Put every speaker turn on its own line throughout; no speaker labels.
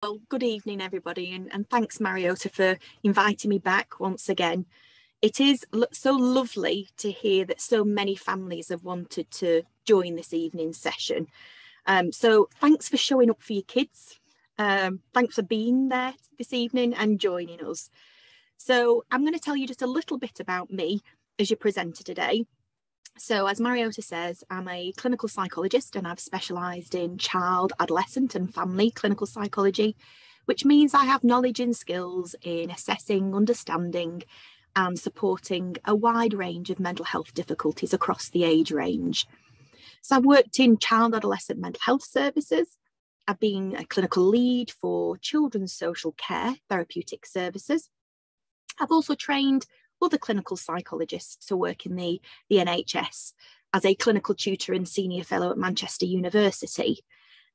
Well, good evening, everybody, and thanks, Mariota, for inviting me back once again. It is so lovely to hear that so many families have wanted to join this evening's session. So thanks for showing up for your kids. Thanks for being there this evening and joining us. So I'm going to tell you just a little bit about me as your presenter today. So as Mariota says, I'm a clinical psychologist and I've specialised in child, adolescent and family clinical psychology, which means I have knowledge and skills in assessing, understanding and supporting a wide range of mental health difficulties across the age range. So I've worked in child adolescent mental health services. I've been a clinical lead for children's social care therapeutic services. I've also trained other clinical psychologists to work in the NHS as a clinical tutor and senior fellow at Manchester University.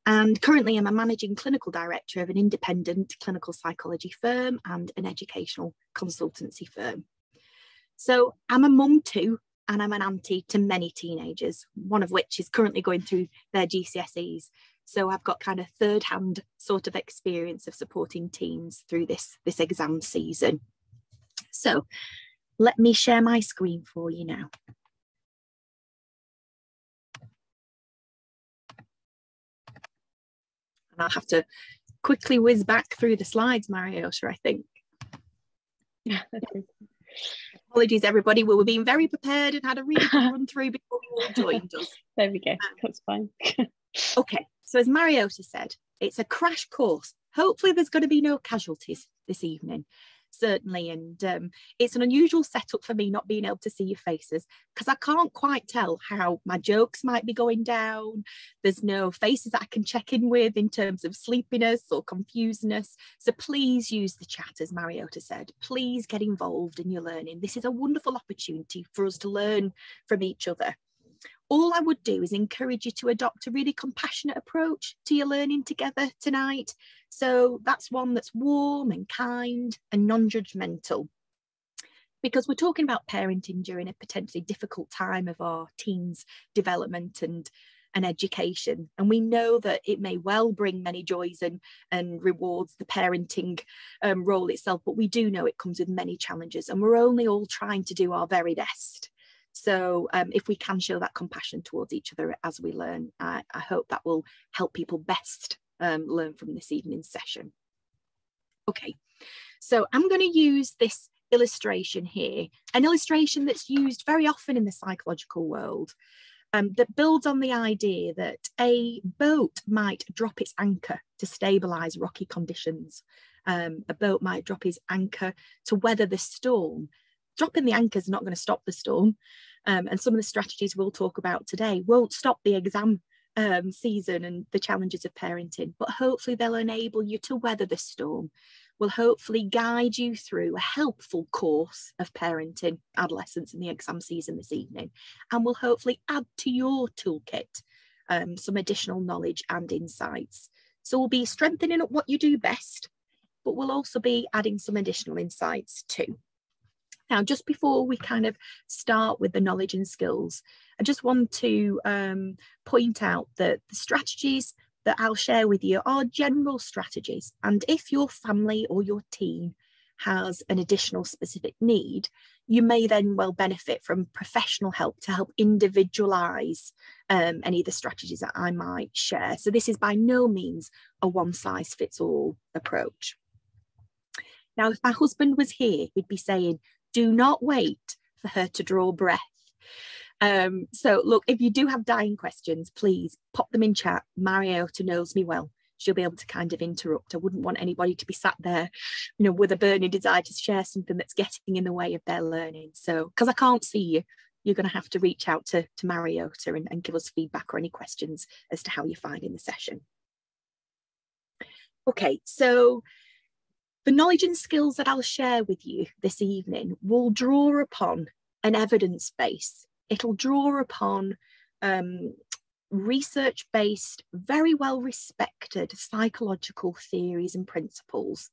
And currently I'm a managing clinical director of an independent clinical psychology firm and an educational consultancy firm. So I'm a mum too, and I'm an auntie to many teenagers, one of which is currently going through their GCSEs. So I've got kind of third-hand sort of experience of supporting teens through this exam season. So let me share my screen for you now. And I'll have to quickly whiz back through the slides, Mariota, I think. Apologies, everybody. We were being very prepared and had a really good run through before you all joined us.
There we go. That's fine.
Okay, so as Mariota said, it's a crash course. Hopefully there's going to be no casualties this evening. Certainly, and it's an unusual setup for me not being able to see your faces because I can't quite tell how my jokes might be going down. There's no faces that I can check in with in terms of sleepiness or confusedness. So please use the chat, as Mariota said. Please get involved in your learning. This is a wonderful opportunity for us to learn from each other. All I would do is encourage you to adopt a really compassionate approach to your learning together tonight. So that's one that's warm and kind and non-judgmental. Because we're talking about parenting during a potentially difficult time of our teens' development and education. And we know that it may well bring many joys and rewards, the parenting role itself, but we do know it comes with many challenges, and we're only all trying to do our very best. So if we can show that compassion towards each other as we learn, I hope that will help people best learn from this evening's session. Okay, so I'm going to use this illustration here, an illustration that's used very often in the psychological world, that builds on the idea that a boat might drop its anchor to stabilise rocky conditions. A boat might drop its anchor to weather the storm. Dropping the anchor is not going to stop the storm. And some of the strategies we'll talk about today won't stop the exam season and the challenges of parenting, but hopefully they'll enable you to weather the storm, will hopefully guide you through a helpful course of parenting adolescents in the exam season this evening, and will hopefully add to your toolkit some additional knowledge and insights. So we'll be strengthening up what you do best, but we'll also be adding some additional insights too. Now, just before we kind of start with the knowledge and skills, I just want to point out that the strategies that I'll share with you are general strategies. And if your family or your teen has an additional specific need, you may then well benefit from professional help to help individualise any of the strategies that I might share. So this is by no means a one-size-fits-all approach. Now, if my husband was here, he'd be saying, do not wait for her to draw breath. So look, if you do have dying questions, please pop them in chat. Mariota knows me well. She'll be able to kind of interrupt. I wouldn't want anybody to be sat there, you know, with a burning desire to share something that's getting in the way of their learning. So, because I can't see you, you're going to have to reach out to Mariota and give us feedback or any questions as to how you're finding the session. Okay, so the knowledge and skills that I'll share with you this evening will draw upon an evidence base. It'll draw upon research-based, very well-respected psychological theories and principles.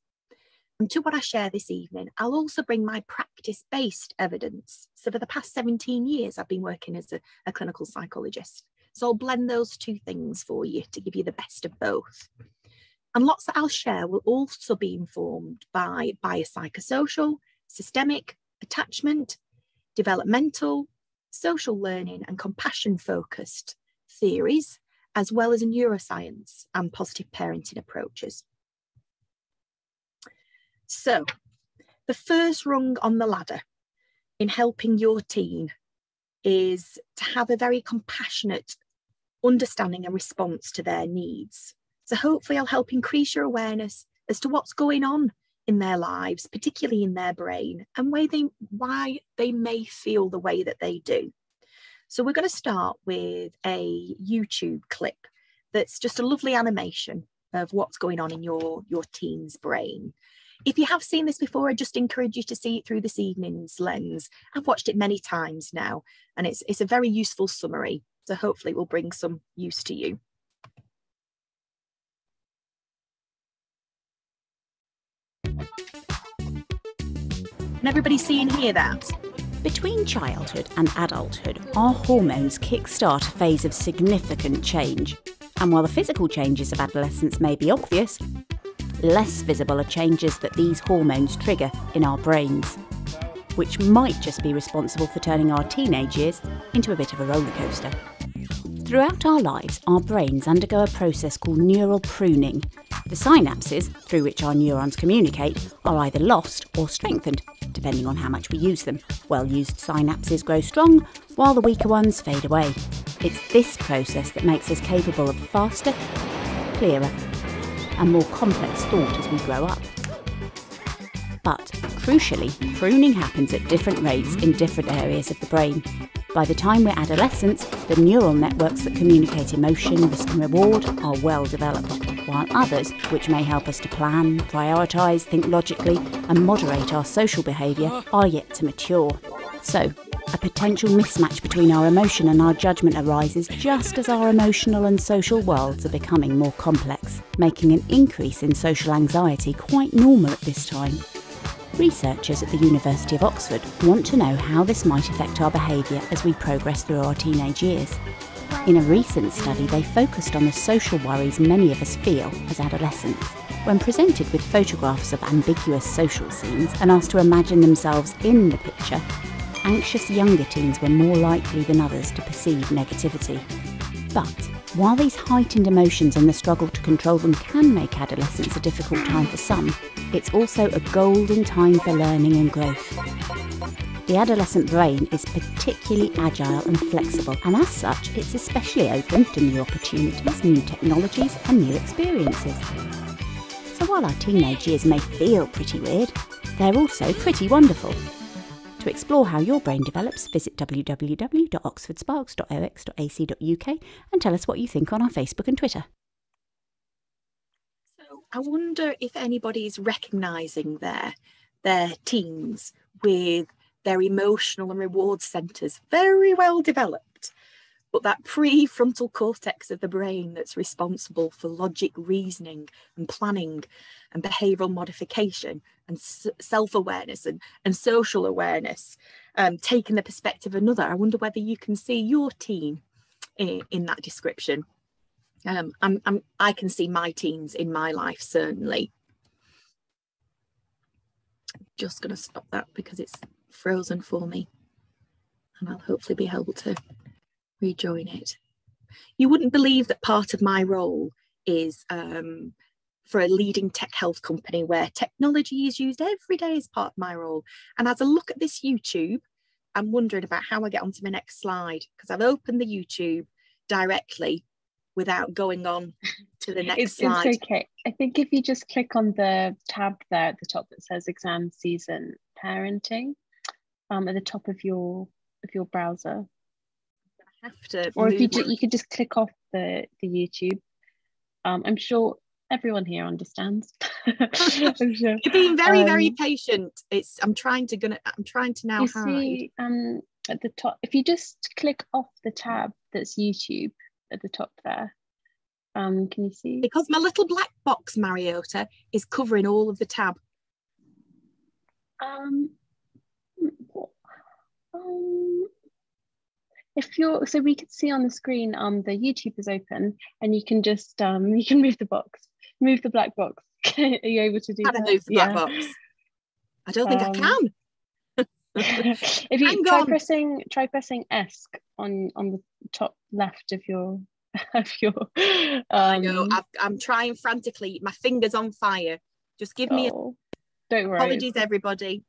And to what I share this evening, I'll also bring my practice-based evidence. So for the past 17 years, I've been working as a clinical psychologist. So I'll blend those two things for you to give you the best of both. And lots that I'll share will also be informed by biopsychosocial, systemic, attachment, developmental, social learning and compassion focused theories, as well as neuroscience and positive parenting approaches. So the first rung on the ladder in helping your teen is to have a very compassionate understanding and response to their needs. So hopefully I'll help increase your awareness as to what's going on in their lives, particularly in their brain, and why they may feel the way that they do. So we're going to start with a YouTube clip that's just a lovely animation of what's going on in your teen's brain. If you have seen this before, I just encourage you to see it through this evening's lens. I've watched it many times now, and it's a very useful summary. So hopefully it will bring some use to you. Can everybody see and hear that?
Between childhood and adulthood, our hormones kickstart a phase of significant change. And while the physical changes of adolescence may be obvious, less visible are changes that these hormones trigger in our brains, which might just be responsible for turning our teenage years into a bit of a roller coaster. Throughout our lives, our brains undergo a process called neural pruning. The synapses through which our neurons communicate are either lost or strengthened, depending on how much we use them. Well-used synapses grow strong, while the weaker ones fade away. It's this process that makes us capable of faster, clearer, and more complex thought as we grow up. But, crucially, pruning happens at different rates in different areas of the brain. By the time we're adolescents, the neural networks that communicate emotion, risk and reward are well developed, while others, which may help us to plan, prioritise, think logically and moderate our social behaviour, are yet to mature. So, a potential mismatch between our emotion and our judgment arises just as our emotional and social worlds are becoming more complex, making an increase in social anxiety quite normal at this time. Researchers at the University of Oxford want to know how this might affect our behaviour as we progress through our teenage years. In a recent study, they focused on the social worries many of us feel as adolescents. When presented with photographs of ambiguous social scenes and asked to imagine themselves in the picture, anxious younger teens were more likely than others to perceive negativity. But while these heightened emotions and the struggle to control them can make adolescence a difficult time for some, it's also a golden time for learning and growth. The adolescent brain is particularly agile and flexible, and as such, it's especially open to new opportunities, new technologies, and new experiences. So while our teenage years may feel pretty weird, they're also pretty wonderful. To explore how your brain develops, visit www.oxfordsparks.ox.ac.uk and tell us what you think on our Facebook and Twitter.
So I wonder if anybody's recognising their teens with their emotional and reward centres very well developed, but that prefrontal cortex of the brain that's responsible for logic, reasoning and planning and behavioural modification and self-awareness and social awareness, taking the perspective of another. I wonder whether you can see your teen in that description. I can see my teens in my life, certainly. I'm just going to stop that because it's frozen for me, and I'll hopefully be able to rejoin it. You wouldn't believe that part of my role is for a leading tech health company where technology is used every day as part of my role. And as I look at this YouTube, I'm wondering about how I get onto my next slide, because I've opened the YouTube directly without going on to the next slide.
It's okay. I think if you just click on the tab there at the top that says exam season parenting, at the top of your browser.
I have to,
or if you could just click off the YouTube. I'm sure everyone here understands. I'm sure.
You're being very patient. I'm trying to now
you
hide.
See at the top, if you just click off the tab that's YouTube at the top there, can you see?
Because my little black box, Mariota, is covering all of the tab.
If you're, so we can see on the screen, the YouTube is open, and you can just you can move the box. move the black box. Are you able to do
Can
that?
I move the black box? I don't think I can.
If you try pressing S on the top left of your
I know, I'm trying frantically. My finger's on fire. Just give me
don't worry.
Apologies, everybody.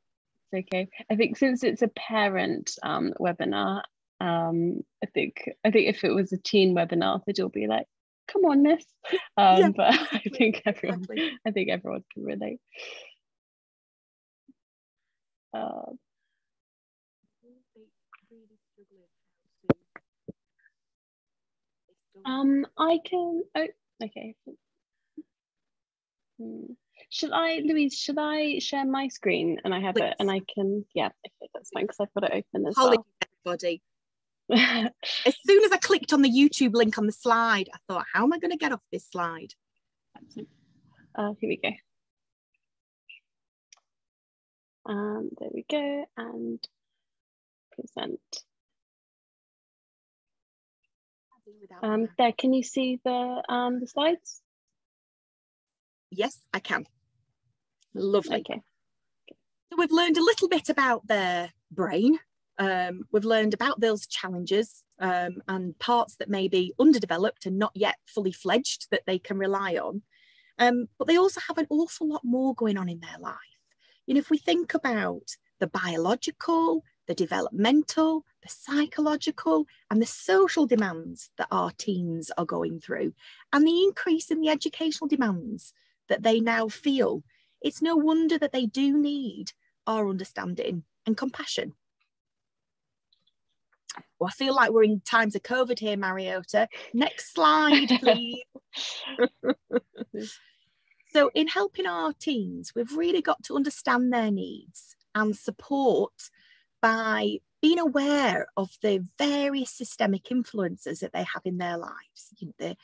It's okay. I think since it's a parent webinar, I think if it was a teen webinar, they'd all be like, "Come on, miss."
Yeah,
but
exactly.
I think everyone can relate. I can. Oh, okay. Should I, Louise? Should I share my screen and I have it and I can? Yeah, okay, that's fine because I've got it open as well.
Everybody. As soon as I clicked on the YouTube link on the slide, I thought, how am I going to get off this slide?
Here we go. There we go, and present. There, can you see the slides?
Yes, I can. Lovely.
Okay.
So we've learned a little bit about their brain. We've learned about those challenges and parts that may be underdeveloped and not yet fully fledged that they can rely on. But they also have an awful lot more going on in their life. You know, if we think about the biological, the developmental, the psychological, and the social demands that our teens are going through, and the increase in the educational demands that they now feel, it's no wonder that they do need our understanding and compassion. Well, I feel like we're in times of COVID here, Mariota. Next slide, please. So in helping our teens, we've really got to understand their needs and support by being aware of the various systemic influences that they have in their lives. You know,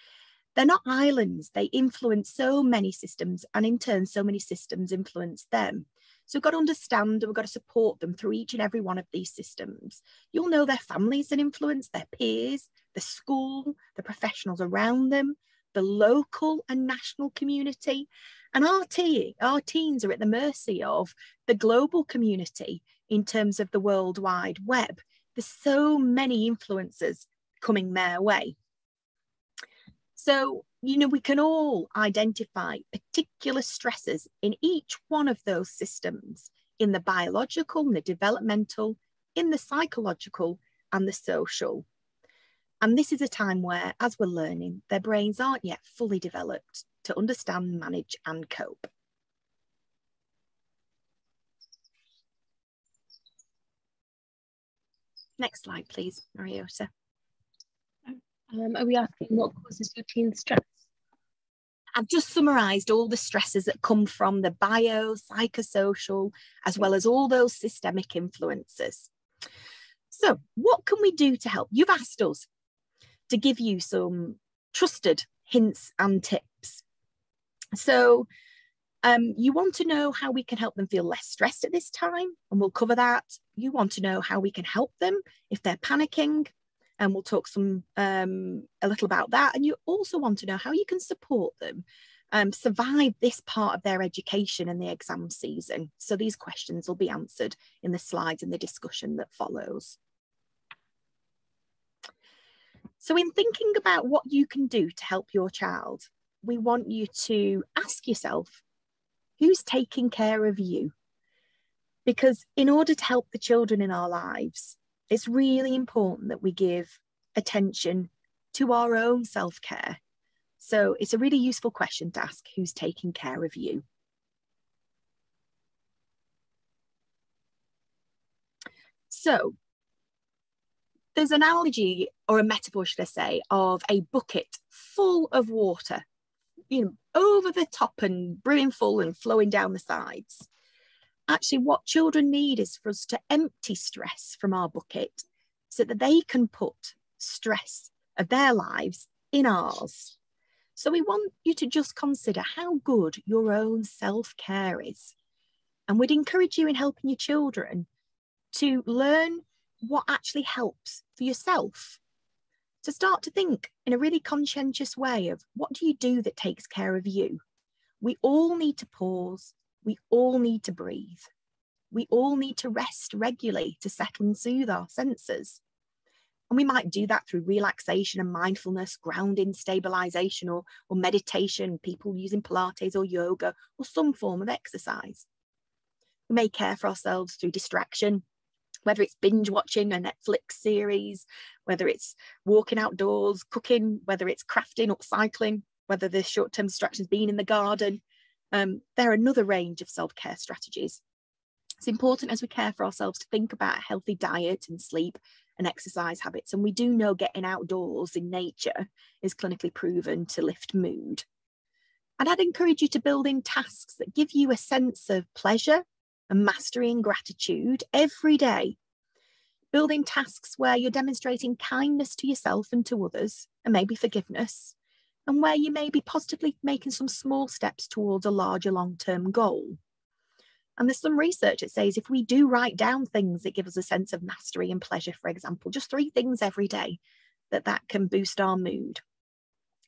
they're not islands. They influence so many systems, and in turn, so many systems influence them. So we've got to understand and we've got to support them through each and every one of these systems. You'll know their families and influence, their peers, the school, the professionals around them, the local and national community. And our teens are at the mercy of the global community in terms of the World Wide Web. There's so many influences coming their way. So, you know, we can all identify particular stresses in each one of those systems, in the biological, in the developmental, in the psychological, and the social. And this is a time where, as we're learning, their brains aren't yet fully developed to understand, manage, and cope. Next slide, please, Mariota.
Are we asking what causes your teen stress?
I've just summarised all the stresses that come from the bio, psychosocial, as well as all those systemic influences. So what can we do to help? You've asked us to give you some trusted hints and tips. So you want to know how we can help them feel less stressed at this time, and we'll cover that. You want to know how we can help them if they're panicking, and we'll talk a little about that. And you also want to know how you can support them survive this part of their education and the exam season. So these questions will be answered in the slides and the discussion that follows. So in thinking about what you can do to help your child, we want you to ask yourself, who's taking care of you? Because in order to help the children in our lives, it's really important that we give attention to our own self-care. So it's a really useful question to ask, who's taking care of you? So there's an analogy, or a metaphor, should I say, of a bucket full of water, you know, over the top and brewing full and flowing down the sides. Actually, what children need is for us to empty stress from our bucket so that they can put stress of their lives in ours. So we want you to just consider how good your own self-care is. And we'd encourage you in helping your children to learn what actually helps for yourself. To start to think in a really conscientious way of, what do you do that takes care of you? We all need to pause. We all need to breathe. We all need to rest regularly to settle and soothe our senses. And we might do that through relaxation and mindfulness, grounding, stabilization, or meditation, people using Pilates or yoga or some form of exercise. We may care for ourselves through distraction, whether it's binge watching a Netflix series, whether it's walking outdoors, cooking, whether it's crafting, upcycling, whether the short-term distractions being in the garden. There are another range of self-care strategies. It's important as we care for ourselves to think about a healthy diet and sleep and exercise habits. And we do know getting outdoors in nature is clinically proven to lift mood. And I'd encourage you to build in tasks that give you a sense of pleasure and mastery and gratitude every day. Building tasks where you're demonstrating kindness to yourself and to others, and maybe forgiveness, and where you may be positively making some small steps towards a larger long-term goal. And there's some research that says if we do write down things that give us a sense of mastery and pleasure, for example, just 3 things every day, that can boost our mood.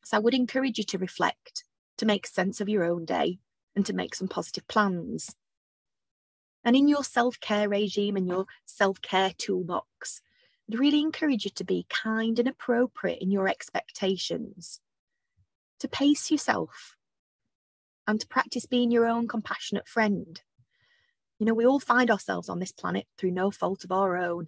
So I would encourage you to reflect, to make sense of your own day, and to make some positive plans. And in your self-care regime and your self-care toolbox, I'd really encourage you to be kind and appropriate in your expectations, to pace yourself, and to practice being your own compassionate friend. You know, we all find ourselves on this planet through no fault of our own.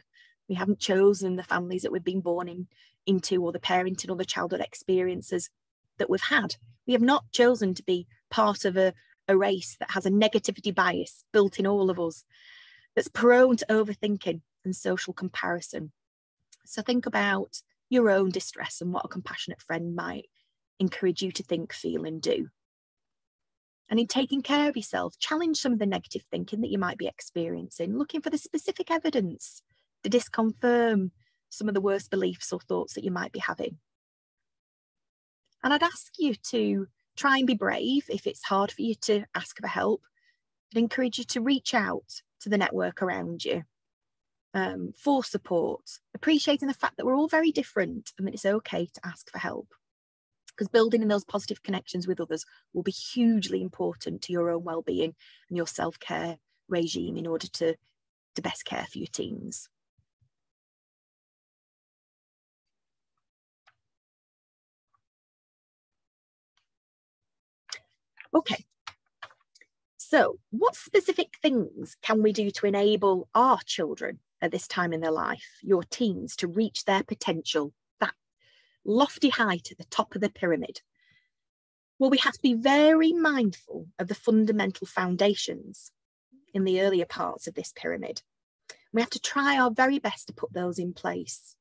We haven't chosen the families that we've been born into, or the parenting or the childhood experiences that we've had. We have not chosen to be part of a race that has a negativity bias built in all of us, that's prone to overthinking and social comparison. So think about your own distress and what a compassionate friend might encourage you to think, feel, and do. And in taking care of yourself, challenge some of the negative thinking that you might be experiencing, looking for the specific evidence to disconfirm some of the worst beliefs or thoughts that you might be having. And I'd ask you to try and be brave if it's hard for you to ask for help. I'd encourage you to reach out to the network around you for support, appreciating the fact that we're all very different and that it's okay to ask for help. Because building in those positive connections with others will be hugely important to your own well-being and your self-care regime in order to best care for your teens. Okay, so what specific things can we do to enable our children at this time in their life, your teens, to reach their potential, that lofty height at the top of the pyramid? Well, we have to be very mindful of the fundamental foundations in the earlier parts of this pyramid. We have to try our very best to put those in place.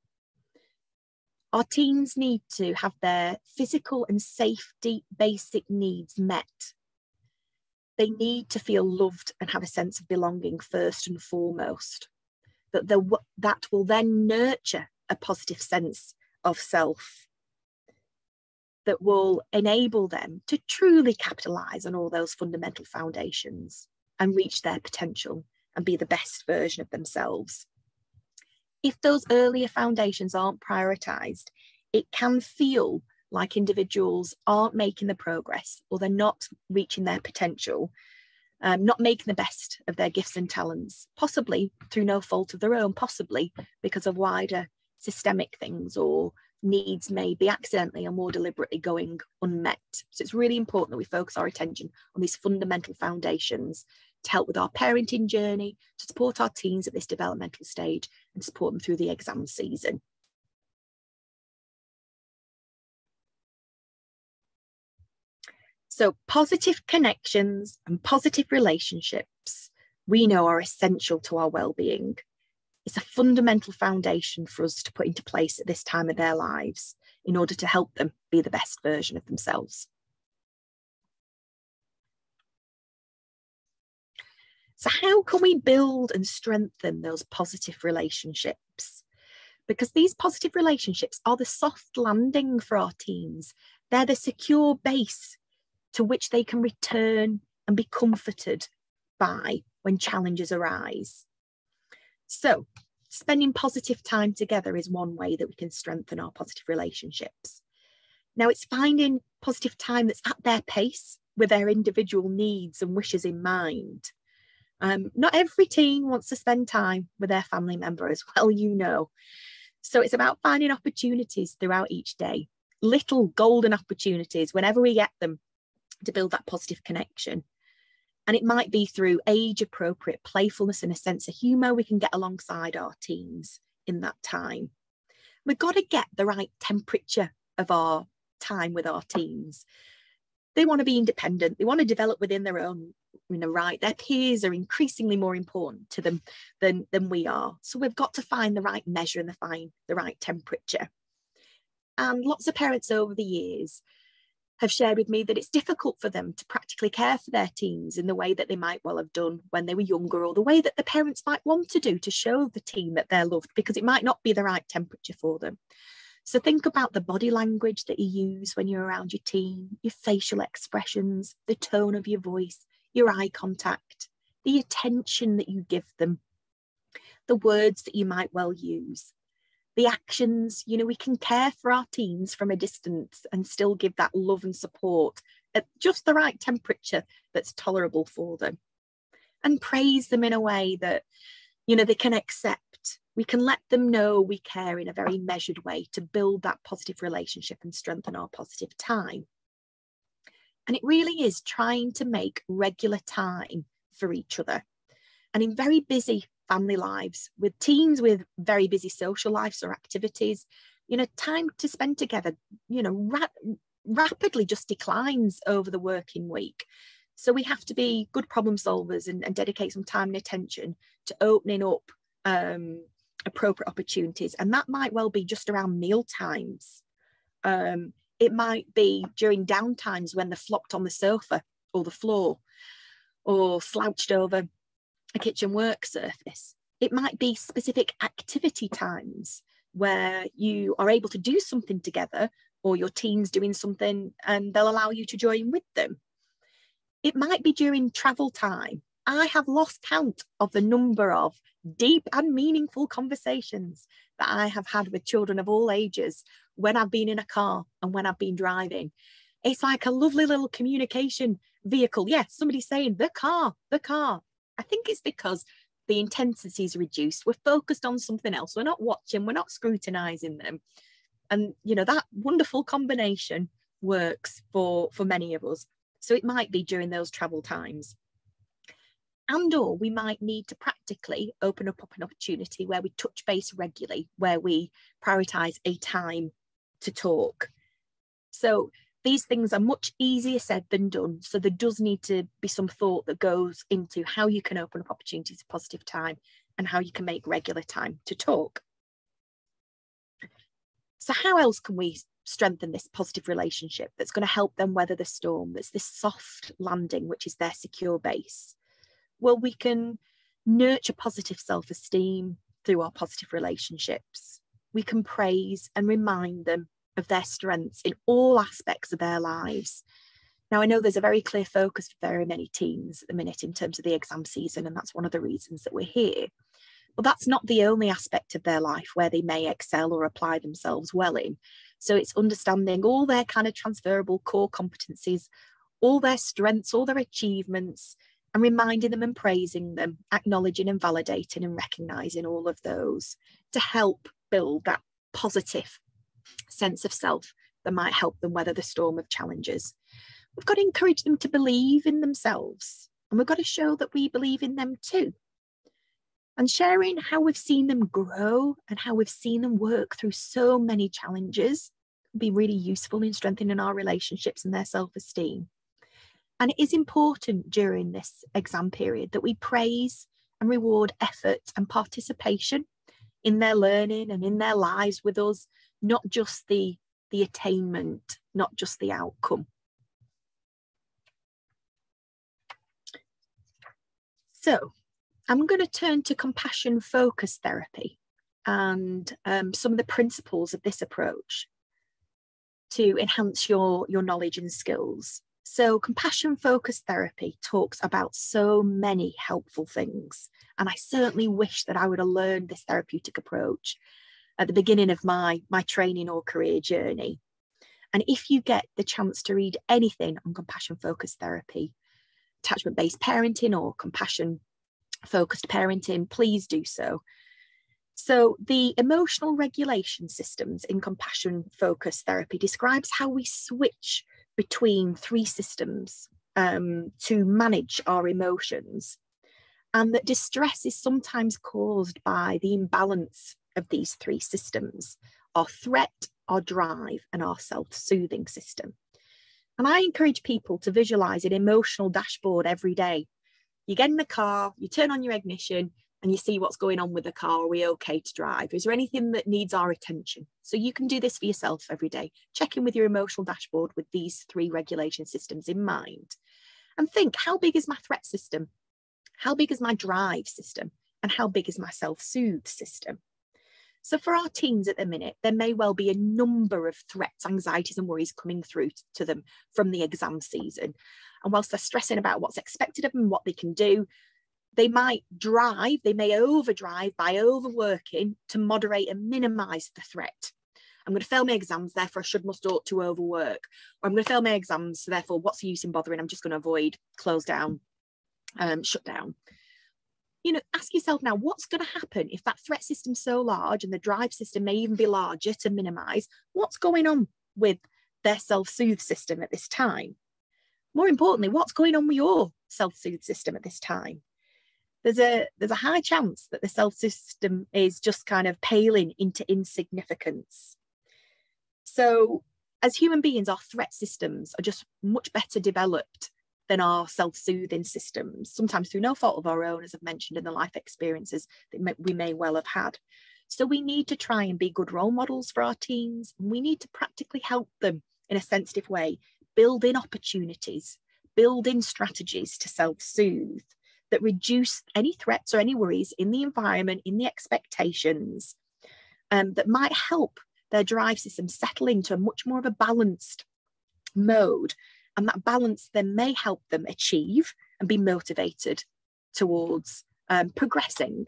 Our teens need to have their physical and safety basic needs met. They need to feel loved and have a sense of belonging first and foremost. That will then nurture a positive sense of self that will enable them to truly capitalise on all those fundamental foundations and reach their potential and be the best version of themselves. If those earlier foundations aren't prioritised, it can feel like individuals aren't making the progress, or they're not reaching their potential, not making the best of their gifts and talents, possibly through no fault of their own, possibly because of wider systemic things, or needs may be accidentally or more deliberately going unmet. So it's really important that we focus our attention on these fundamental foundations to help with our parenting journey, to support our teens at this developmental stage, and support them through the exam season. So positive connections and positive relationships, we know, are essential to our well-being. It's a fundamental foundation for us to put into place at this time of their lives in order to help them be the best version of themselves. So how can we build and strengthen those positive relationships? Because these positive relationships are the soft landing for our teens. They're the secure base to which they can return and be comforted by when challenges arise. So spending positive time together is one way that we can strengthen our positive relationships. Now, it's finding positive time that's at their pace with their individual needs and wishes in mind. Not every teen wants to spend time with their family member as well, you know. So it's about finding opportunities throughout each day, little golden opportunities whenever we get them, to build that positive connection. And it might be through age-appropriate playfulness and a sense of humour we can get alongside our teens in that time. We've got to get the right temperature of our time with our teens. They want to be independent. They want to develop within their own right. Their peers are increasingly more important to them than we are. So we've got to find the right measure and the right temperature. And lots of parents over the years have shared with me that it's difficult for them to practically care for their teens in the way that they might well have done when they were younger, or the way that the parents might want to do to show the teen that they're loved, because it might not be the right temperature for them. So think about the body language that you use when you're around your teen, your facial expressions, the tone of your voice, your eye contact, the attention that you give them, the words that you might well use, the actions. We can care for our teens from a distance and still give that love and support at just the right temperature that's tolerable for them, and praise them in a way that, they can accept. We can let them know we care in a very measured way to build that positive relationship and strengthen our positive time. And it really is trying to make regular time for each other. And in very busy family lives, with teens with very busy social lives or activities, time to spend together, rapidly just declines over the working week. So we have to be good problem solvers and dedicate some time and attention to opening up appropriate opportunities. And that might well be just around meal times. It might be during downtimes when they're flopped on the sofa or the floor, or slouched over a kitchen work surface. It might be specific activity times where you are able to do something together, or your team's doing something and they'll allow you to join with them. It might be during travel time. I have lost count of the number of deep and meaningful conversations that I have had with children of all ages when I've been in a car and when I've been driving. It's like a lovely little communication vehicle. Yeah, somebody's saying the car. I think it's because the intensity is reduced. We're focused on something else. We're not watching, we're not scrutinizing them. And, that wonderful combination works for many of us. So it might be during those travel times. And/or we might need to practically open up an opportunity where we touch base regularly, where we prioritize a time to talk. So these things are much easier said than done. So there does need to be some thought that goes into how you can open up opportunities for positive time and how you can make regular time to talk. So how else can we strengthen this positive relationship that's going to help them weather the storm? That's this soft landing, which is their secure base. Well, we can nurture positive self-esteem through our positive relationships. We can praise and remind them of their strengths in all aspects of their lives. Now, I know there's a very clear focus for very many teens at the minute in terms of the exam season, and that's one of the reasons that we're here. But that's not the only aspect of their life where they may excel or apply themselves well in. So it's understanding all their kind of transferable core competencies, all their strengths, all their achievements, and reminding them and praising them, acknowledging and validating and recognising all of those to help build that positive sense of self that might help them weather the storm of challenges. We've got to encourage them to believe in themselves, and we've got to show that we believe in them too. And sharing how we've seen them grow and how we've seen them work through so many challenges will be really useful in strengthening our relationships and their self-esteem. And it is important during this exam period that we praise and reward effort and participation in their learning and in their lives with us, not just the attainment, not just the outcome. So I'm going to turn to compassion focused therapy and some of the principles of this approach to enhance your knowledge and skills. So compassion focused therapy talks about so many helpful things. And I certainly wish that I would have learned this therapeutic approach at the beginning of my training or career journey. And if you get the chance to read anything on compassion-focused therapy, attachment-based parenting or compassion-focused parenting, please do so. So the emotional regulation systems in compassion-focused therapy describes how we switch between three systems to manage our emotions, and that distress is sometimes caused by the imbalance of these three systems: our threat, our drive, and our self-soothing system. And I encourage people to visualize an emotional dashboard every day. You get in the car, you turn on your ignition, and you see what's going on with the car. Are we okay to drive? Is there anything that needs our attention? So you can do this for yourself every day. Check in with your emotional dashboard with these three regulation systems in mind. And think, how big is my threat system? How big is my drive system? And how big is my self-soothe system? So for our teens at the minute, there may well be a number of threats, anxieties and worries coming through to them from the exam season. And whilst they're stressing about what's expected of them, what they can do, they may overdrive by overworking to moderate and minimise the threat. I'm going to fail my exams, therefore I should, must, ought to overwork. Or I'm going to fail my exams, so therefore what's the use in bothering? I'm just going to avoid, close down, shut down. You know, ask yourself now, what's going to happen if that threat system's so large, and the drive system may even be larger to minimise? What's going on with their self-soothe system at this time? More importantly, what's going on with your self-soothe system at this time? There's a high chance that the self-system is just kind of paling into insignificance. So as human beings, our threat systems are just much better developed than our self-soothing systems, sometimes through no fault of our own, as I've mentioned, in the life experiences that we may well have had. So we need to try and be good role models for our teens. And we need to practically help them in a sensitive way, build in opportunities, build in strategies to self-soothe that reduce any threats or any worries in the environment, in the expectations, that might help their drive system settle into a much more of a balanced mode. And that balance then may help them achieve and be motivated towards progressing.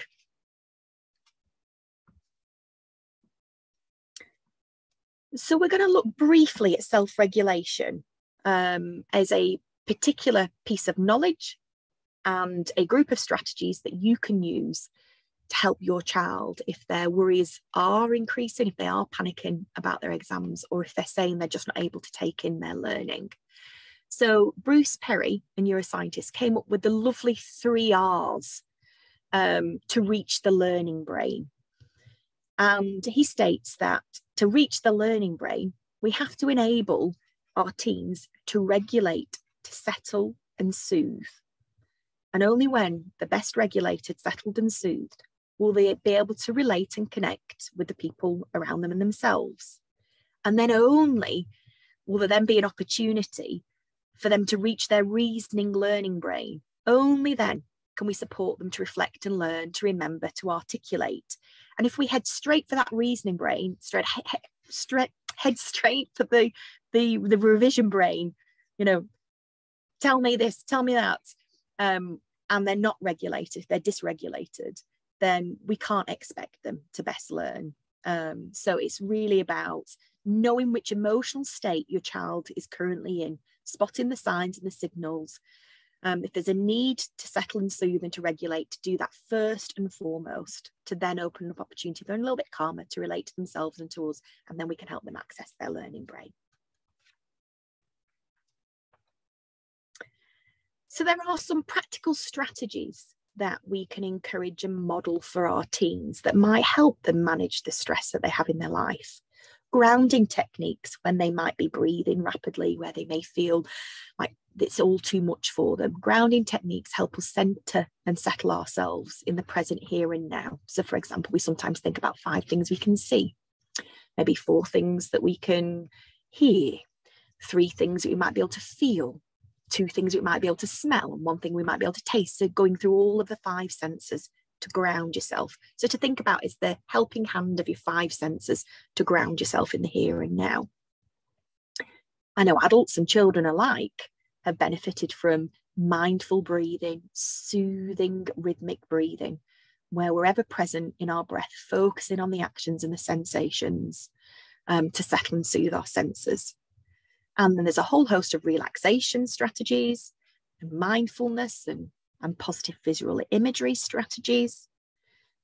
So we're going to look briefly at self-regulation as a particular piece of knowledge and a group of strategies that you can use to help your child if their worries are increasing, if they are panicking about their exams, or if they're saying they're just not able to take in their learning. So Bruce Perry, a neuroscientist, came up with the lovely 3 R's to reach the learning brain. And he states that to reach the learning brain, we have to enable our teens to regulate, to settle and soothe. And only when they're best regulated, settled and soothed, will they be able to relate and connect with the people around them and themselves. And then only will there then be an opportunity for them to reach their reasoning learning brain. Only then can we support them to reflect and learn, to remember, to articulate. And if we head straight for that reasoning brain, head straight for the revision brain, you know, tell me this, tell me that, and they're not regulated, they're dysregulated, then we can't expect them to best learn. So it's really about knowing which emotional state your child is currently in, spotting the signs and the signals. If there's a need to settle and soothe and to regulate, to do that first and foremost, to then open up opportunity. They're a little bit calmer to relate to themselves and to us, and then we can help them access their learning brain. So there are some practical strategies that we can encourage and model for our teens that might help them manage the stress that they have in their life. Grounding techniques when they might be breathing rapidly, where they may feel like it's all too much for them. Grounding techniques help us center and settle ourselves in the present here and now. So for example, we sometimes think about 5 things we can see, maybe 4 things that we can hear, 3 things that we might be able to feel, 2 things we might be able to smell, and 1 thing we might be able to taste. So going through all of the 5 senses to ground yourself. So to think about is the helping hand of your 5 senses to ground yourself in the here and now. I know adults and children alike have benefited from mindful breathing, soothing, rhythmic breathing, where we're ever present in our breath, focusing on the actions and the sensations to settle and soothe our senses. And then there's a whole host of relaxation strategies and mindfulness and positive visual imagery strategies.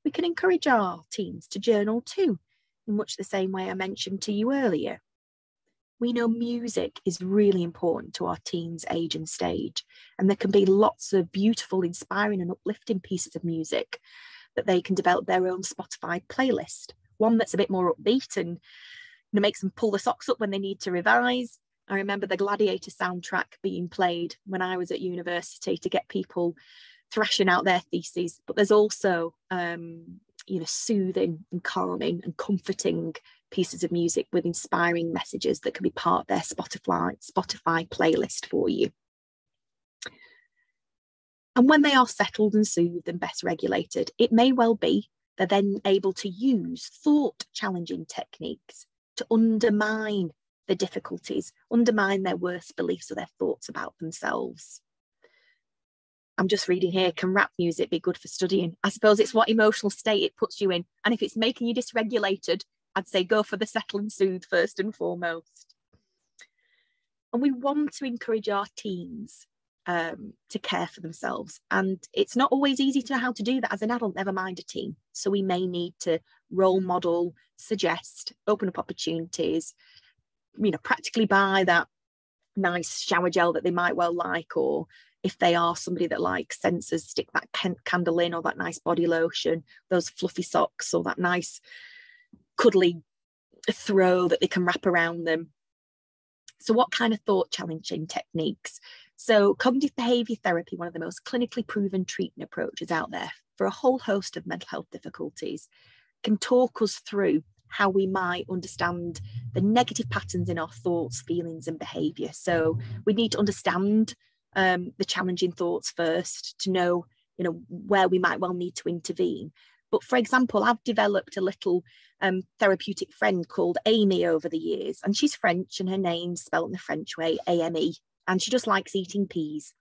We can encourage our teens to journal too, in much the same way I mentioned to you earlier. We know music is really important to our teens' age and stage, and there can be lots of beautiful, inspiring and uplifting pieces of music that they can develop their own Spotify playlist, one that's a bit more upbeat and makes them pull the socks up when they need to revise. I remember the Gladiator soundtrack being played when I was at university to get people thrashing out their theses, but there's also soothing and calming and comforting pieces of music with inspiring messages that can be part of their Spotify playlist for you. And when they are settled and soothed and better regulated, it may well be they're then able to use thought challenging techniques to undermine the difficulties, undermine their worst beliefs or their thoughts about themselves. I'm just reading here, can rap music be good for studying? I suppose it's what emotional state it puts you in. And if it's making you dysregulated, I'd say go for the settle and soothe first and foremost. And we want to encourage our teens to care for themselves. And it's not always easy to know how to do that as an adult, never mind a teen. So we may need to role model, suggest, open up opportunities, practically buy that nice shower gel that they might well like, or if they are somebody that likes sensors, stick that candle in, or that nice body lotion, those fluffy socks, or that nice cuddly throw that they can wrap around them. So what kind of thought challenging techniques? So cognitive behaviour therapy, one of the most clinically proven treatment approaches out there for a whole host of mental health difficulties, can talk us through how we might understand the negative patterns in our thoughts, feelings and behaviour. So we need to understand the challenging thoughts first to know, where we might well need to intervene. But for example, I've developed a little therapeutic friend called Amy over the years, and she's French and her name's spelled in the French way, A-M-E, and she just likes eating peas,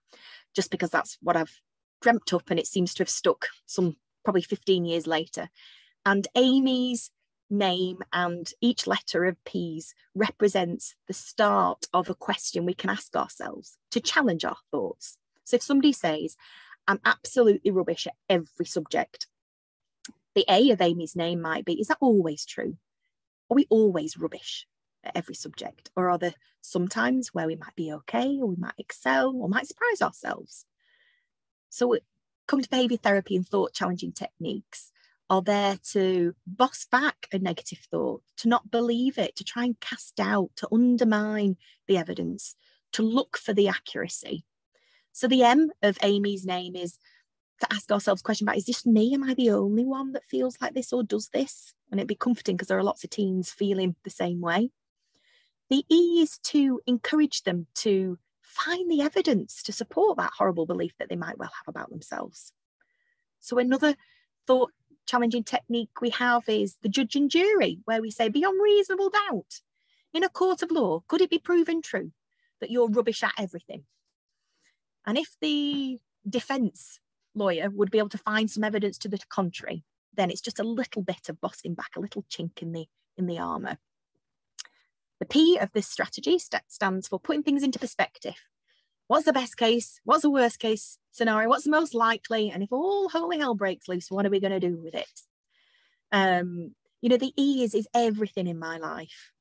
just because that's what I've dreamt up and it seems to have stuck some probably 15 years later. And Amy's name and each letter of peas represents the start of a question we can ask ourselves to challenge our thoughts. So if somebody says, I'm absolutely rubbish at every subject, the A of Amy's name might be, is that always true? Are we always rubbish at every subject? Or are there some times where we might be okay, or we might excel, or might surprise ourselves? So cognitive behaviour therapy and thought challenging techniques are there to boss back a negative thought, to not believe it, to try and cast doubt, to undermine the evidence, to look for the accuracy. So the M of Amy's name is to ask ourselves a question about, is this me? Am I the only one that feels like this or does this? And it'd be comforting because there are lots of teens feeling the same way. The E is to encourage them to find the evidence to support that horrible belief that they might well have about themselves. So another thought challenging technique we have is the judge and jury, where we say, beyond reasonable doubt, in a court of law, could it be proven true that you're rubbish at everything? And if the defence lawyer would be able to find some evidence to the contrary, then it's just a little bit of bossing back, a little chink in the armour. The P of this strategy stands for putting things into perspective. What's the best case? What's the worst case scenario? What's the most likely? And if all holy hell breaks loose, what are we going to do with it? The E is everything in my life.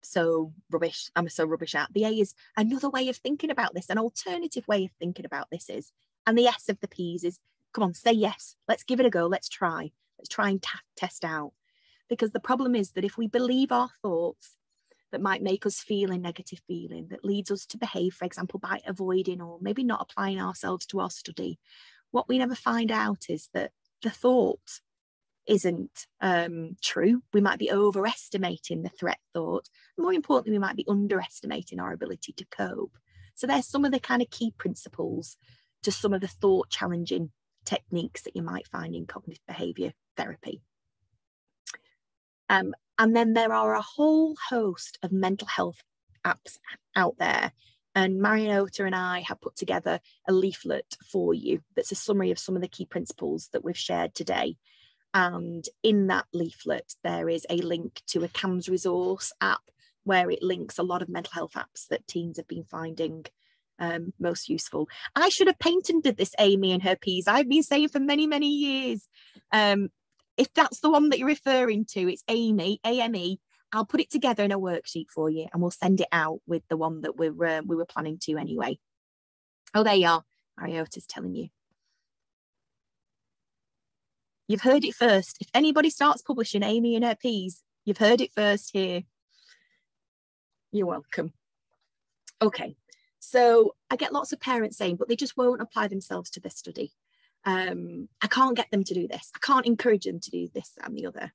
So rubbish. I'm so rubbish at. The A is another way of thinking about this, an alternative way of thinking about this is. And the S of the P's is, come on, say yes. Let's give it a go. Let's try. Let's try and test out. Because the problem is that if we believe our thoughts that might make us feel a negative feeling, that leads us to behave, for example, by avoiding or maybe not applying ourselves to our study, what we never find out is that the thought isn't true. We might be overestimating the threat thought. More importantly, we might be underestimating our ability to cope. So there's some of the kind of key principles to some of the thought challenging techniques that you might find in cognitive behaviour therapy. And then there are a whole host of mental health apps out there. And MyTutor and I have put together a leaflet for you that's a summary of some of the key principles that we've shared today. And in that leaflet, there is a link to a CAMS resource app where it links a lot of mental health apps that teens have been finding most useful. I should have patented this, Amy and her P's. I've been saying for many, many years. If that's the one that you're referring to, it's Amy, AME. I'll put it together in a worksheet for you and we'll send it out with the one that we were planning to anyway. Oh, there you are. Mariota's telling you. You've heard it first. If anybody starts publishing Amy and her P's, you've heard it first here. You're welcome. Okay, so I get lots of parents saying, but they just won't apply themselves to this study. I can't get them to do this. I can't encourage them to do this and the other.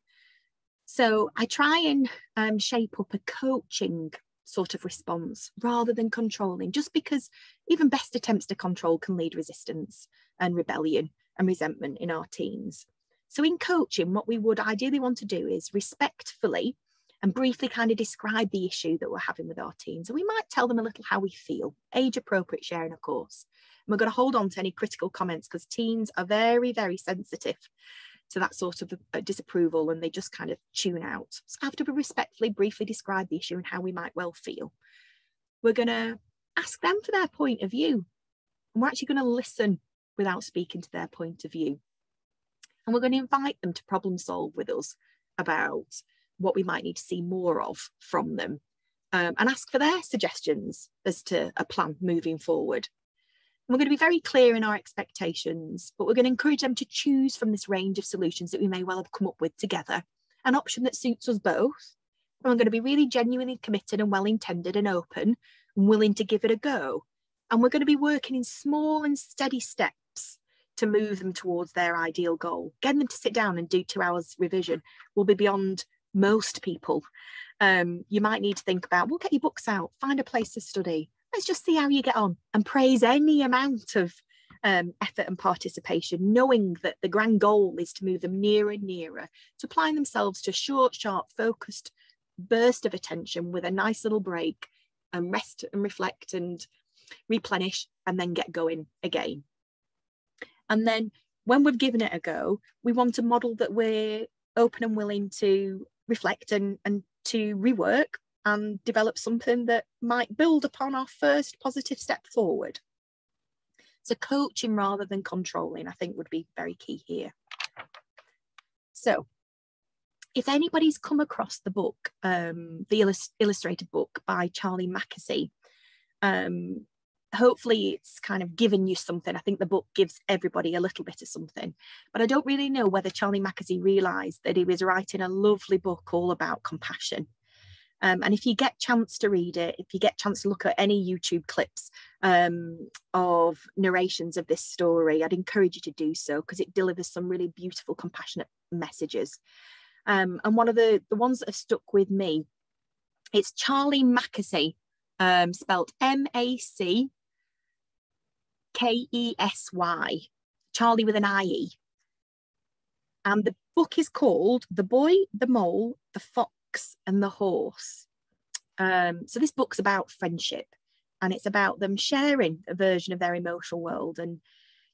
So I try and shape up a coaching sort of response rather than controlling, just because even best attempts to control can lead resistance and rebellion and resentment in our teens. So in coaching, what we would ideally want to do is respectfully and briefly kind of describe the issue that we're having with our teens. And we might tell them a little how we feel, age appropriate sharing, of course. And we're going to hold on to any critical comments because teens are very, very sensitive to that sort of disapproval and they just kind of tune out. So after we respectfully, briefly describe the issue and how we might well feel, we're going to ask them for their point of view. And we're actually going to listen without speaking to their point of view. And we're going to invite them to problem solve with us about what we might need to see more of from them, and ask for their suggestions as to a plan moving forward. And we're going to be very clear in our expectations, but we're going to encourage them to choose from this range of solutions that we may well have come up with together, an option that suits us both. And we're going to be really genuinely committed and well-intended and open and willing to give it a go. And we're going to be working in small and steady steps to move them towards their ideal goal. Getting them to sit down and do 2 hours revision will be beyond most people. You might need to think about, well, get your books out, find a place to study. Let's just see how you get on and praise any amount of effort and participation, knowing that the grand goal is to move them nearer and nearer to applying themselves to a short, sharp, focused burst of attention with a nice little break and rest and reflect and replenish and then get going again. And then when we've given it a go, we want to model that we're open and willing to reflect and to rework and develop something that might build upon our first positive step forward. So coaching rather than controlling, I think, would be very key here. So if anybody's come across the book, the illustrated book by Charlie Mackesy, hopefully it's kind of given you something. I think the book gives everybody a little bit of something, but I don't really know whether Charlie Mackesy realised that he was writing a lovely book all about compassion. And if you get a chance to read it, if you get a chance to look at any YouTube clips of narrations of this story, I'd encourage you to do so because it delivers some really beautiful, compassionate messages. And one of the ones that have stuck with me, it's Charlie Mackesy, spelled M-A-C-K-E-S-Y, Charlie with an I-E. And the book is called The Boy, the Mole, the Fox and the Horse. So this book's about friendship and it's about them sharing a version of their emotional world, and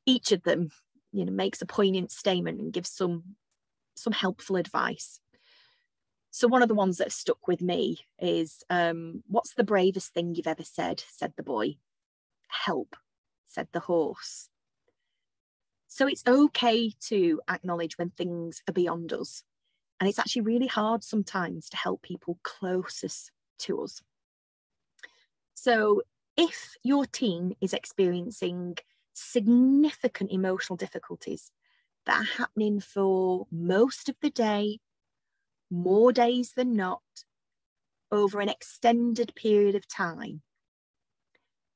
each of them, you know, makes a poignant statement and gives some helpful advice. So one of the ones that have stuck with me is, what's the bravest thing you've ever said? Said the boy. Help, said the horse. So it's okay to acknowledge when things are beyond us. And it's actually really hard sometimes to help people closest to us. So if your teen is experiencing significant emotional difficulties that are happening for most of the day, more days than not, over an extended period of time,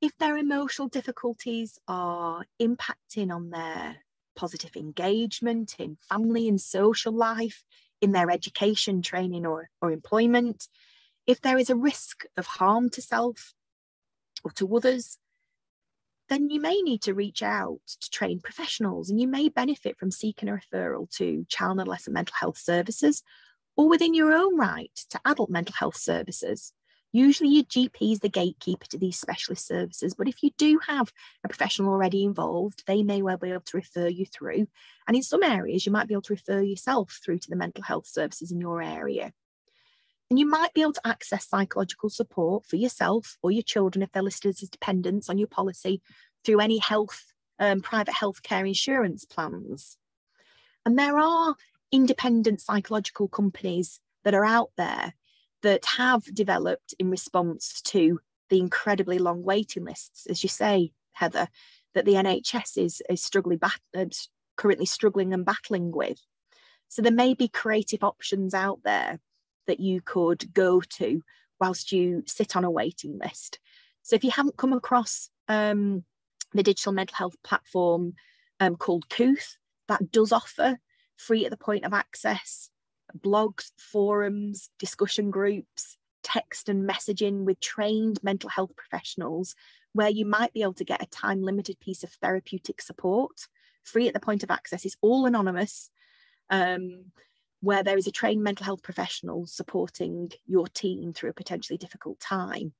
if their emotional difficulties are impacting on their positive engagement in family and social life, in their education, training or employment, if there is a risk of harm to self or to others, then you may need to reach out to trained professionals, and you may benefit from seeking a referral to child and adolescent mental health services, or within your own right to adult mental health services. Usually your GP is the gatekeeper to these specialist services, but if you do have a professional already involved, they may well be able to refer you through. And in some areas, you might be able to refer yourself through to the mental health services in your area. And you might be able to access psychological support for yourself or your children if they're listed as dependents on your policy through any private healthcare insurance plans. And there are independent psychological companies that are out there that have developed in response to the incredibly long waiting lists, as you say, Heather, that the NHS is currently struggling and battling with. So there may be creative options out there that you could go to whilst you sit on a waiting list. So if you haven't come across the digital mental health platform called Kooth, that does offer free at the point of access blogs, forums, discussion groups, text and messaging with trained mental health professionals, where you might be able to get a time limited piece of therapeutic support free at the point of access. It's all anonymous, where there is a trained mental health professional supporting your team through a potentially difficult time.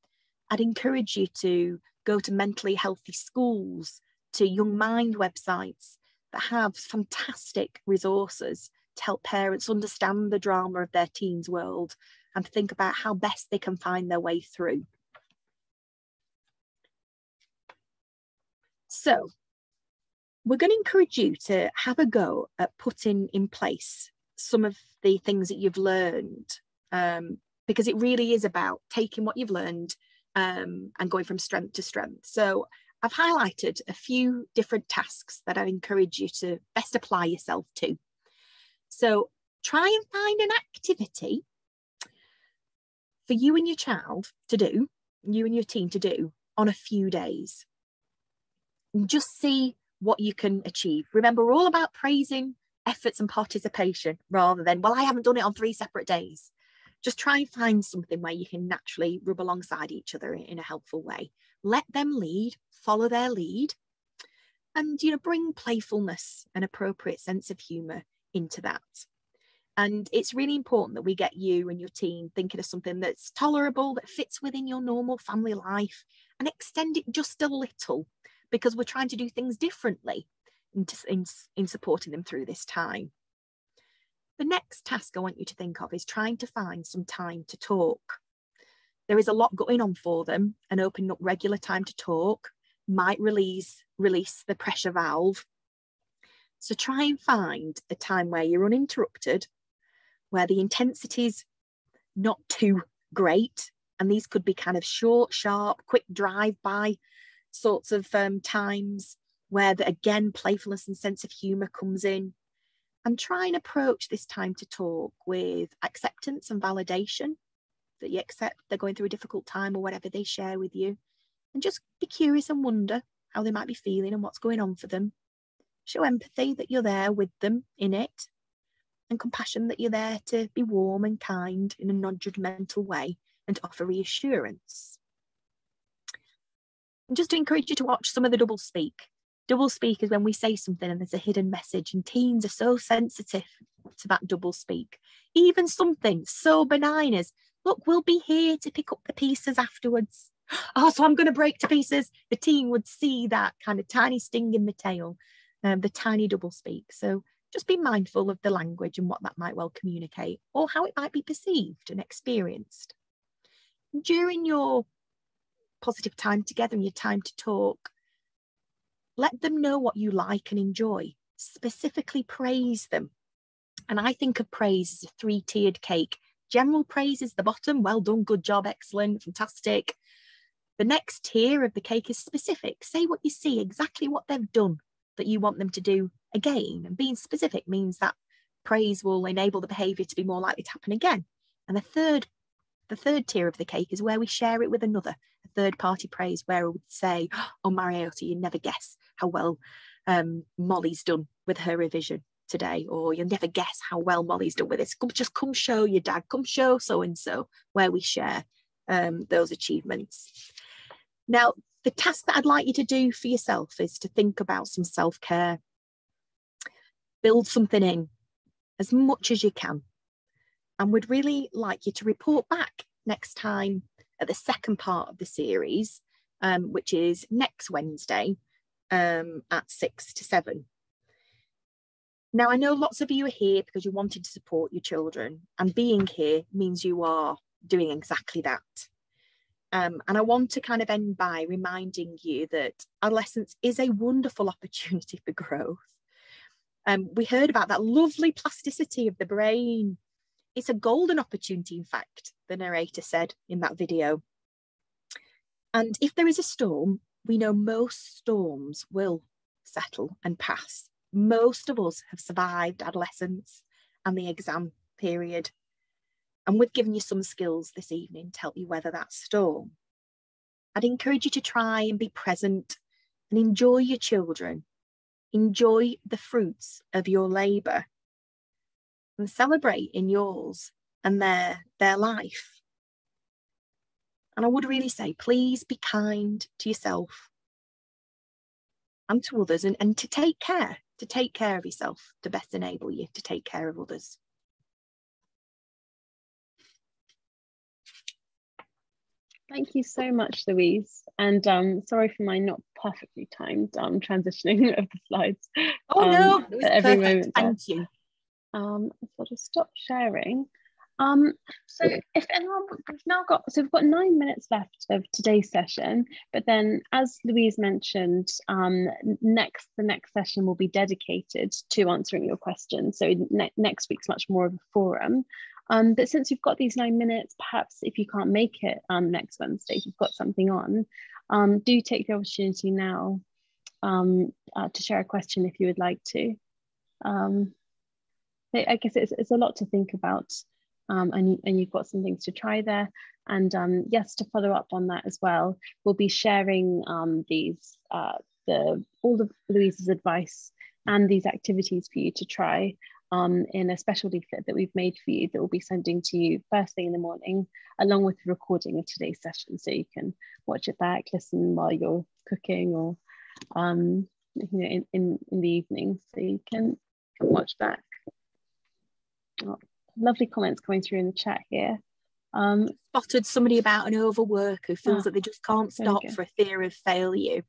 I'd encourage you to go to mentally healthy schools, to Young Mind websites that have fantastic resources to help parents understand the drama of their teens' world and think about how best they can find their way through. So we're going to encourage you to have a go at putting in place some of the things that you've learned, because it really is about taking what you've learned and going from strength to strength. So I've highlighted a few different tasks that I encourage you to best apply yourself to. So try and find an activity for you and your child to do, you and your teen to do on a few days. And just see what you can achieve. Remember, we're all about praising efforts and participation rather than, well, I haven't done it on 3 separate days. Just try and find something where you can naturally rub alongside each other in a helpful way. Let them lead, follow their lead, and bring playfulness and appropriate sense of humour into that. And it's really important that we get you and your teen thinking of something that's tolerable, that fits within your normal family life, and extend it just a little, because we're trying to do things differently in supporting them through this time. The next task I want you to think of is trying to find some time to talk. There is a lot going on for them, and opening up regular time to talk might release the pressure valve. So try and find a time where you're uninterrupted, where the intensity's not too great. And these could be kind of short, sharp, quick drive-by sorts of times where, again, playfulness and sense of humour comes in. And try and approach this time to talk with acceptance and validation, that you accept they're going through a difficult time or whatever they share with you. And just be curious and wonder how they might be feeling and what's going on for them. Show empathy that you're there with them in it, and compassion that you're there to be warm and kind in a non-judgmental way and to offer reassurance. And just to encourage you to watch some of the doublespeak. Doublespeak is when we say something and there's a hidden message, and teens are so sensitive to that doublespeak. Even something so benign as, look, we'll be here to pick up the pieces afterwards. Oh, so I'm going to break to pieces. The teen would see that kind of tiny sting in the tail, the tiny doublespeak. So just be mindful of the language and what that might well communicate, or how it might be perceived and experienced. During your positive time together and your time to talk, let them know what you like and enjoy. Specifically praise them. And I think of praise as a 3-tiered cake. General praise is the bottom. Well done, good job, excellent, fantastic. The next tier of the cake is specific. Say what you see, exactly what they've done that you want them to do again. And being specific means that praise will enable the behaviour to be more likely to happen again. And the third tier of the cake is where we share it with another, a third-party praise, where we would say, oh, Mariota, you never guess how well Molly's done with her revision today, or you'll never guess how well Molly's done with this. Come show your dad, come show so-and-so, where we share those achievements. Now, the task that I'd like you to do for yourself is to think about some self-care. Build something in as much as you can. And we'd really like you to report back next time at the second part of the series, which is next Wednesday at 6 to 7. Now, I know lots of you are here because you wanted to support your children, and being here means you are doing exactly that. And I want to kind of end by reminding you that adolescence is a wonderful opportunity for growth. We heard about that lovely plasticity of the brain. It's a golden opportunity, in fact, the narrator said in that video. And if there is a storm, we know most storms will settle and pass. Most of us have survived adolescence and the exam period. And we've given you some skills this evening to help you weather that storm. I'd encourage you to try and be present and enjoy your children. Enjoy the fruits of your labour and celebrate in yours and their life. And I would really say, please be kind to yourself and to others, and to take care of yourself to best enable you to take care of others.
Thank you so much, Louise. And sorry for my not perfectly timed transitioning of the slides.
Oh no, it was
every
perfect.
moment
Thank you.
So I'll just stop sharing. So if anyone, we've got 9 minutes left of today's session, but then as Louise mentioned, the next session will be dedicated to answering your questions. So next week's much more of a forum. But since you've got these 9 minutes, perhaps if you can't make it next Wednesday, if you've got something on, do take the opportunity now to share a question if you would like to. I guess it's a lot to think about, and you've got some things to try there. And yes, to follow up on that as well, we'll be sharing all of Louise's advice and these activities for you to try in a special leaflet that we've made for you that we'll be sending to you first thing in the morning, along with the recording of today's session, so you can watch it back, listen while you're cooking, or in the evening, so you can watch back. Oh, lovely comments coming through in the chat here.
Spotted somebody about an overwork who feels that they just can't stop for a fear of failure.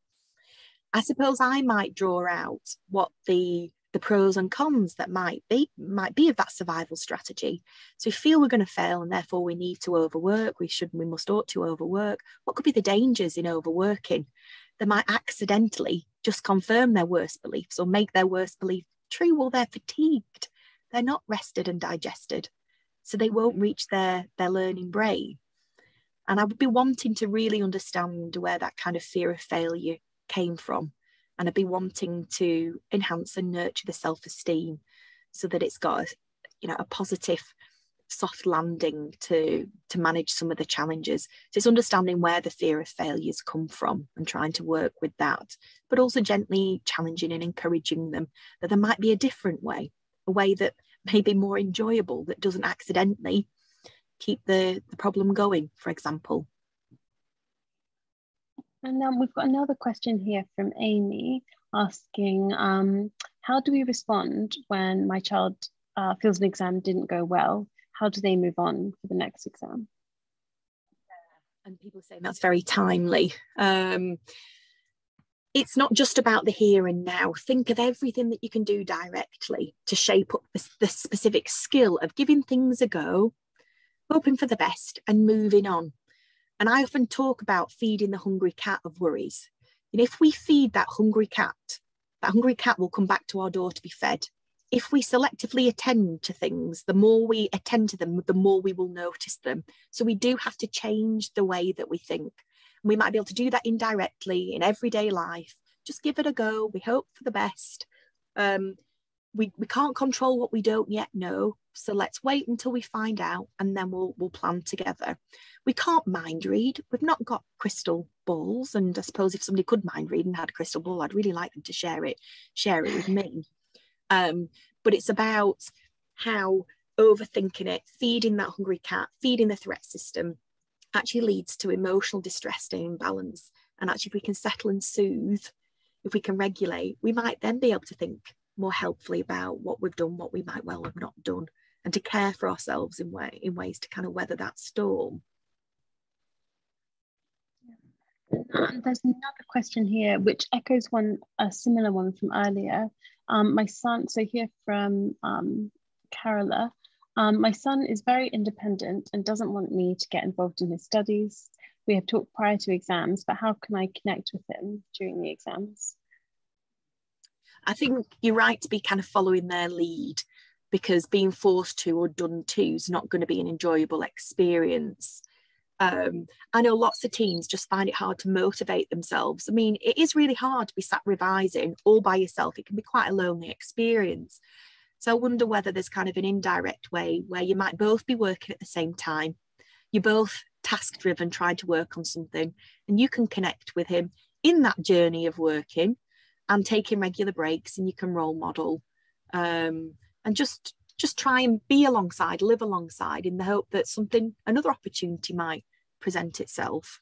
I suppose I might draw out what the pros and cons that might be of that survival strategy. So if we feel we're going to fail and therefore we need to overwork, we ought to overwork. What could be the dangers in overworking? They might accidentally just confirm their worst beliefs or make their worst belief true. Well, they're fatigued. They're not rested and digested. So they won't reach their learning brain. And I would be wanting to really understand where that kind of fear of failure came from. And I'd be wanting to enhance and nurture the self-esteem so that it's got a positive, soft landing to manage some of the challenges. So it's understanding where the fear of failures come from and trying to work with that, but also gently challenging and encouraging them that there might be a different way, a way that may be more enjoyable, that doesn't accidentally keep the problem going, for example.
And we've got another question here from Amy asking, how do we respond when my child feels an exam didn't go well? How do they move on for the next exam?
And people saying that's very timely. It's not just about the here and now. Think of everything that you can do directly to shape up the specific skill of giving things a go, hoping for the best and moving on. And I often talk about feeding the hungry cat of worries. If we feed that hungry cat will come back to our door to be fed. If we selectively attend to things, the more we attend to them, the more we will notice them. So we do have to change the way that we think. We might be able to do that indirectly in everyday life. Just give it a go. We hope for the best. We can't control what we don't yet know. So let's wait until we find out, and then we'll plan together. We can't mind read. We've not got crystal balls. And I suppose if somebody could mind read and had a crystal ball, I'd really like them to share it with me. But it's about how overthinking it, feeding that hungry cat, feeding the threat system actually leads to emotional distress and imbalance. And actually, if we can settle and soothe, if we can regulate, we might then be able to think more helpfully about what we've done, what we might well have not done, and to care for ourselves in ways to kind of weather that storm.
There's another question here which echoes a similar one from earlier. My son, so here from Carola, my son is very independent and doesn't want me to get involved in his studies. We have talked prior to exams, but how can I connect with him during the exams?
I think you're right to be kind of following their lead, because being forced to or done to is not going to be an enjoyable experience. I know lots of teens just find it hard to motivate themselves. I mean, it is really hard to be sat revising all by yourself. It can be quite a lonely experience. So I wonder whether there's kind of an indirect way where you might both be working at the same time. You're both task driven, trying to work on something, and you can connect with him in that journey of working and taking regular breaks, and you can role model and just try and be alongside, live alongside, in the hope that another opportunity might present itself.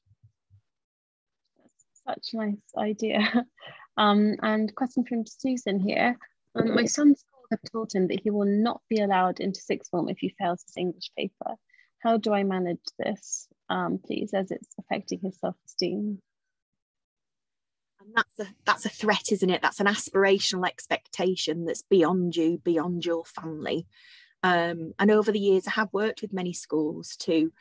That's such a nice idea. And question from Susan here. My son's school have told him that he will not be allowed into sixth form if he fails his English paper. How do I manage this, please, as it's affecting his self-esteem?
And that's a threat, isn't it? That's an aspirational expectation that's beyond you, beyond your family. And over the years, I have worked with many schools to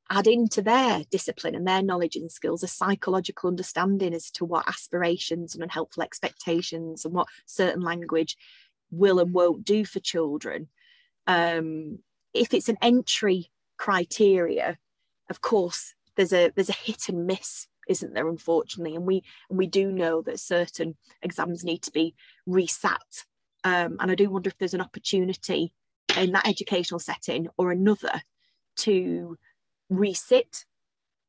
add into their discipline and their knowledge and skills a psychological understanding as to what aspirations and unhelpful expectations and what certain language will and won't do for children. If it's an entry criteria, of course, there's a hit and miss, isn't there, unfortunately, and we do know that certain exams need to be resat, and I do wonder if there's an opportunity in that educational setting or another to resit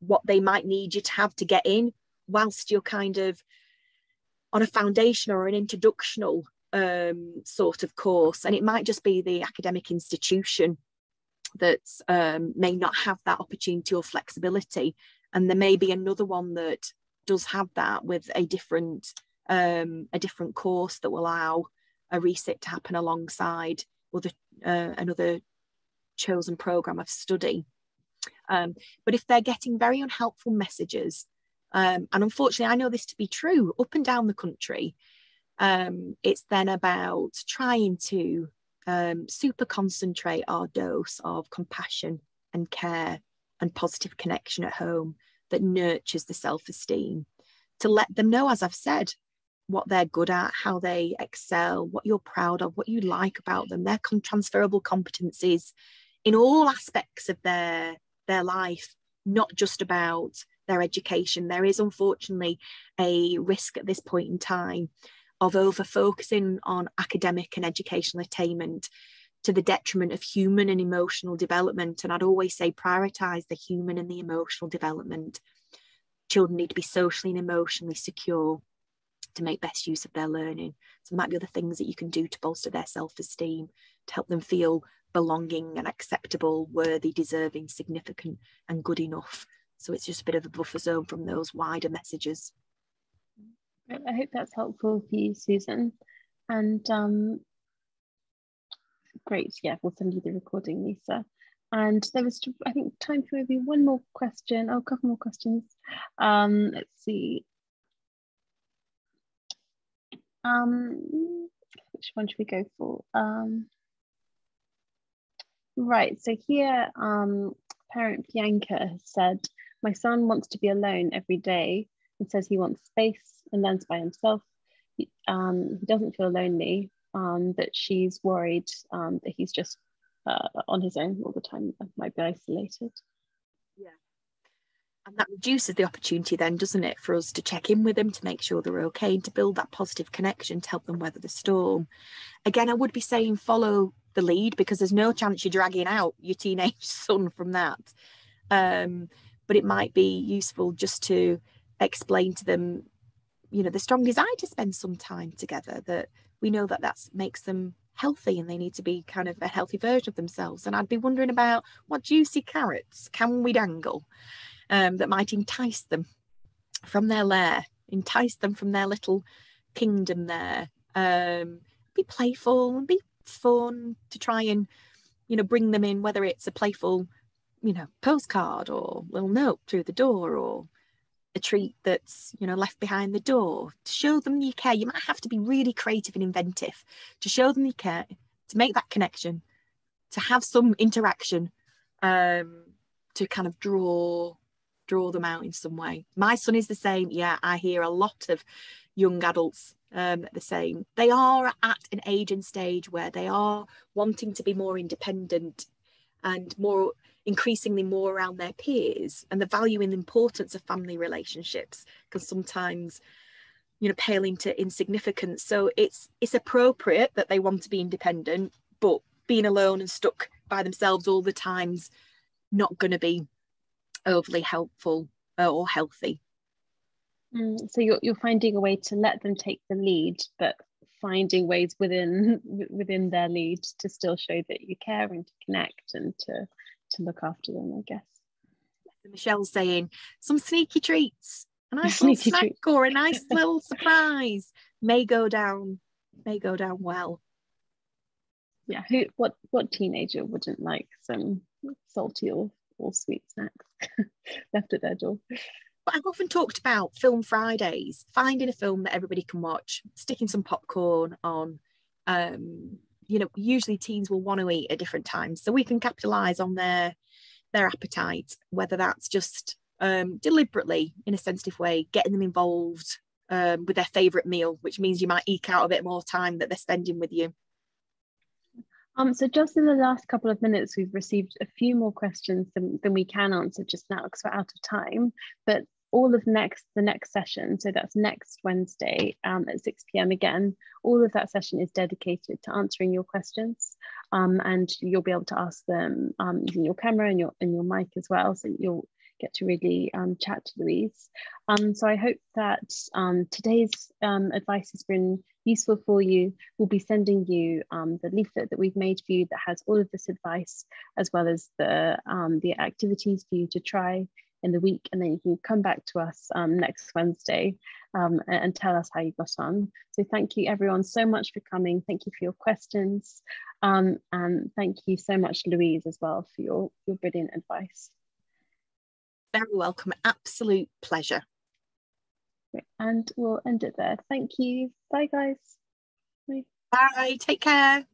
what they might need you to have to get in whilst you're kind of on a foundation or an introductional sort of course, and it might just be the academic institution that may not have that opportunity or flexibility. And there may be another one that does have that with a different course that will allow a resit to happen alongside another chosen programme of study. But if they're getting very unhelpful messages, and unfortunately I know this to be true up and down the country, it's then about trying to super concentrate our dose of compassion and care and positive connection at home that nurtures the self-esteem, to let them know, as I've said, what they're good at, how they excel, what you're proud of, what you like about them, their transferable competencies in all aspects of their life, not just about their education. There is unfortunately a risk at this point in time of over focusing on academic and educational attainment to the detriment of human and emotional development. And I'd always say prioritise the human and the emotional development. Children need to be socially and emotionally secure to make best use of their learning. So there might be other things that you can do to bolster their self-esteem, to help them feel belonging and acceptable, worthy, deserving, significant and good enough. So it's just a bit of a buffer zone from those wider messages.
I hope that's helpful for you, Susan. And great, yeah, we'll send you the recording, Lisa. And there was, I think, time for maybe one more question. Oh, a couple more questions. Let's see. Which one should we go for? Right, so here, parent Bianca has said, my son wants to be alone every day and says he wants space and learns by himself. He doesn't feel lonely, but she's worried that he's just on his own all the time and might be isolated.
Yeah. And that reduces the opportunity then, doesn't it, for us to check in with them, to make sure they're okay, and to build that positive connection to help them weather the storm. Again, I would be saying follow the lead, because there's no chance you're dragging out your teenage son from that. But it might be useful just to explain to them, you know, the strong desire to spend some time together, that we know that makes them healthy and they need to be kind of a healthy version of themselves. And I'd be wondering about what juicy carrots can we dangle that might entice them from their lair, entice them from their little kingdom there. Be playful and be fun, to try and, you know, bring them in, whether it's a playful, you know, postcard or little note through the door, or a treat that's, you know, left behind the door, to show them you care. You might have to be really creative and inventive to show them you care, to make that connection, to have some interaction, to kind of draw them out in some way. My son is the same. Yeah, I hear a lot of young adults the same. They are at an age and stage where they are wanting to be more independent and more increasingly more around their peers, and the value and importance of family relationships can sometimes, you know, pale into insignificance. So it's appropriate that they want to be independent, but being alone and stuck by themselves all the time's not going to be overly helpful or healthy.
So you're finding a way to let them take the lead, but finding ways within their lead to still show that you care and to connect and to look after them, I guess.
Michelle's saying some sneaky treats, a nice little snack or a nice little surprise may go down well.
Yeah, what teenager wouldn't like some salty or sweet snacks left at their door?
But I've often talked about film Fridays, finding a film that everybody can watch, sticking some popcorn on. You know, usually teens will want to eat at different times, so we can capitalise on their appetite, whether that's just deliberately, in a sensitive way, getting them involved with their favourite meal, which means you might eke out a bit more time that they're spending with you.
So just in the last couple of minutes, we've received a few more questions than we can answer just now because we're out of time. But all of the next session, so that's next Wednesday at 6 p.m. again, all of that session is dedicated to answering your questions, and you'll be able to ask them using your camera and your mic as well, so you'll get to really chat to Louise. So I hope that today's advice has been useful for you. We'll be sending you the leaflet that we've made for you that has all of this advice, as well as the activities for you to try in the week, and then you can come back to us next Wednesday and tell us how you got on. So thank you everyone so much for coming. Thank you for your questions, and thank you so much, Louise, as well, for your brilliant advice.
Very welcome, absolute pleasure.
And we'll end it there. Thank you. Bye guys.
Bye, take care.